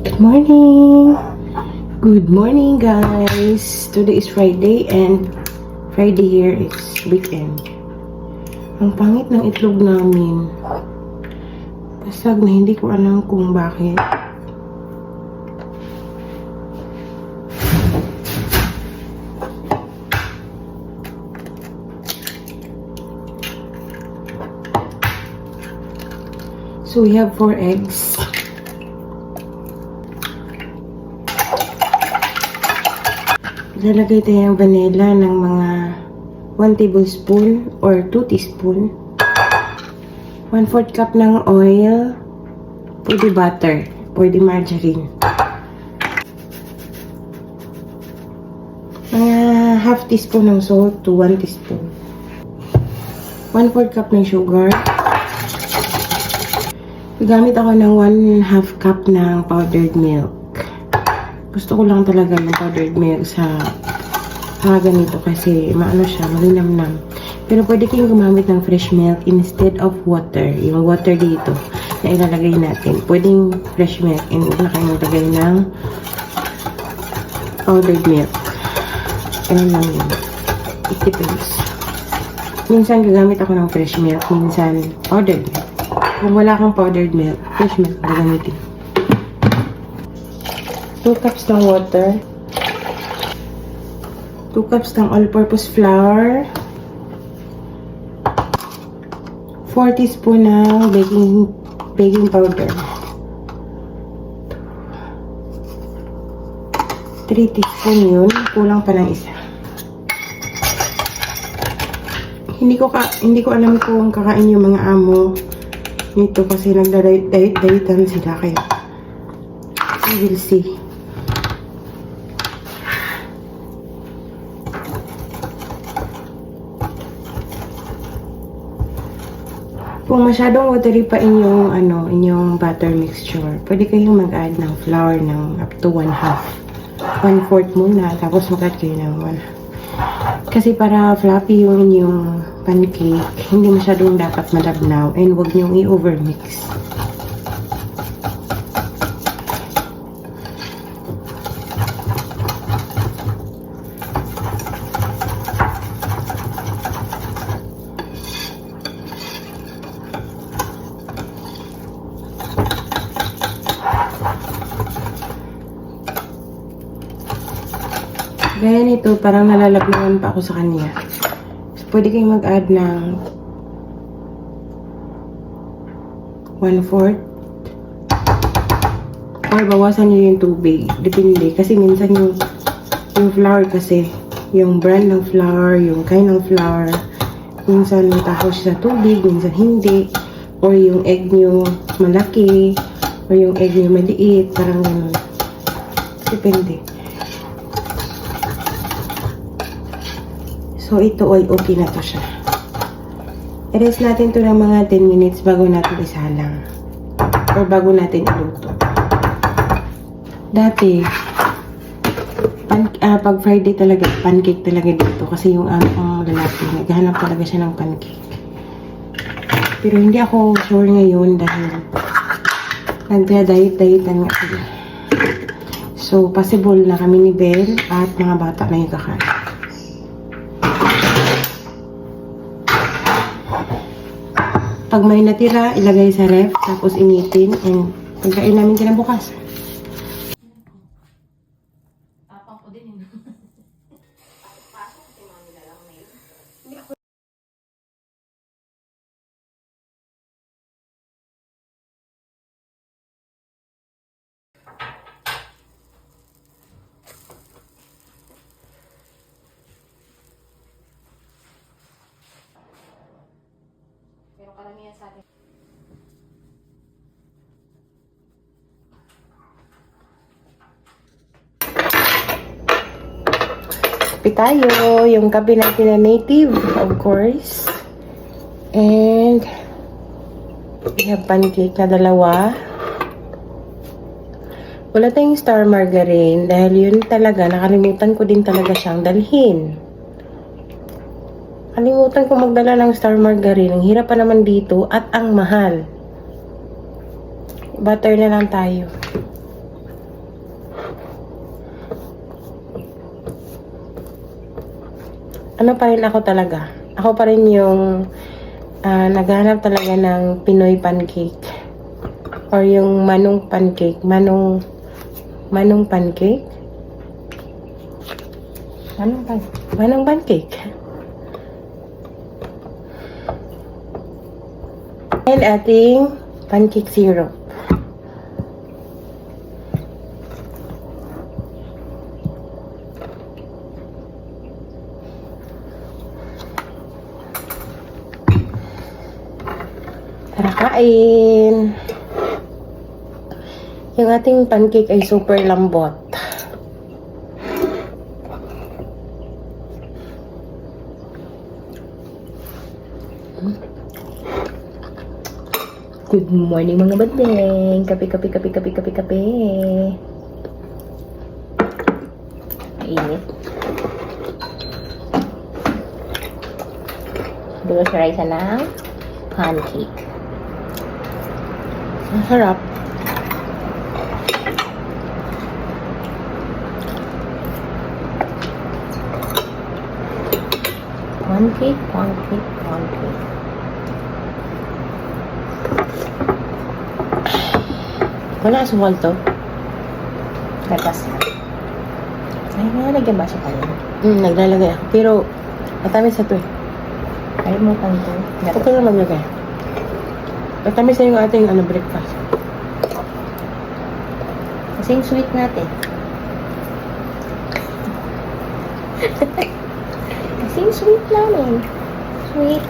Good morning! Good morning, guys! Today is Friday and Friday here is weekend. Ang pangit ng itlog namin. Basag na hindi ko alam kung bakit. So we have 4 eggs. Lalagay tayo ng vanilla ng mga 1 tablespoon or 2 teaspoon. 1/4 cup ng oil. Pwede butter. Pwede margarine. Mga half teaspoon ng salt to 1 teaspoon. 1/4 cup ng sugar. Gamit ako ng 1/2 cup ng powdered milk. Gusto ko lang talaga ng powdered milk sa ganito kasi maano siya, malinamnam. Pero pwede kayong gumamit ng fresh milk instead of water. Yung water dito na ilalagay natin. Pwedeng fresh milk and huwag na kayong maglagay ng powdered milk. Ganun lang yun. It depends. Minsan gagamit ako ng fresh milk, minsan powdered milk. Kung wala kang powdered milk, fresh milk gagamitin. 2 cups ng water. 2 cups ng all-purpose flour. 4 teaspoon ng baking powder. 3 teaspoon yun. Kulang pa ng isa. Hindi ko alam kung kakain yung mga amo nito kasi nagda-diet-dietan sila kaya we will see. Kung masyadong watery pa inyong butter mixture, pwede kayong mag-add ng flour ng up to 1/4 muna, tapos mag-add kayo ng 1/2. Kasi para fluffy yung inyong pancake, hindi masyadong dapat malabnaw and huwag niyong i-overmix. Ganyan ito, parang nalalagnawan pa ako sa kanya. So, pwede kayong mag-add ng 1/4 or bawasan nyo yung tubig. Depende. Kasi minsan yung flour kasi, yung brand ng flour, yung kind ng flour, minsan matahaw siya sa tubig, minsan hindi. Or yung egg nyo malaki, or yung egg nyo maliit, parang ganun. Depende. So, ito ay okay na to siya. I-rest natin to ng mga 10 minutes bago natin isalang. Or bago natin iluto. Dati, pag Friday talaga, pancake talaga dito. Kasi yung lalaki, naghahanap talaga siya ng pancake. Pero hindi ako sure ngayon dahil nagda-diet-dietan nga sila. So, possible na kami ni Belle at mga bata na yung kakain. Pag may natira, ilagay sa ref, tapos initin, and pagkain namin kinabukasan. Tapang ko din yun. Pasok, tingnan nila lang na yun. Pero karamihan sa atin. Kape tayo. Yung kape natin na native, of course. And we have pancake na 2. Wala tayong star margarine dahil yun talaga, nakalimutan ko din talaga siyang dalhin. Kalimutan ko magdala ng star margarine. Ang hirap pa naman dito at ang mahal. Butter na lang tayo. ano pa rin ako talaga. Ako pa rin yung naghahanap talaga ng Pinoy pancake. Or yung manong pancake. Manong pancake? Manong pancake. And ating pancake syrup. Tara, kain! Yung ating pancake ay super lambot. Good morning mga badeng! Kape. Mainit. Dulo siya rice ng pancake. Masarap. Pancake. Wala asukal to? Gatas na. Ay, nalagyan ba asukal yun? Naglalagay ako. Pero, matamis na to eh. Ayaw mo kang to. Huwag ka na maglagay. Matamis na yung ating breakfast. Kasing sweet natin. Kasing sweet namin. Sweet.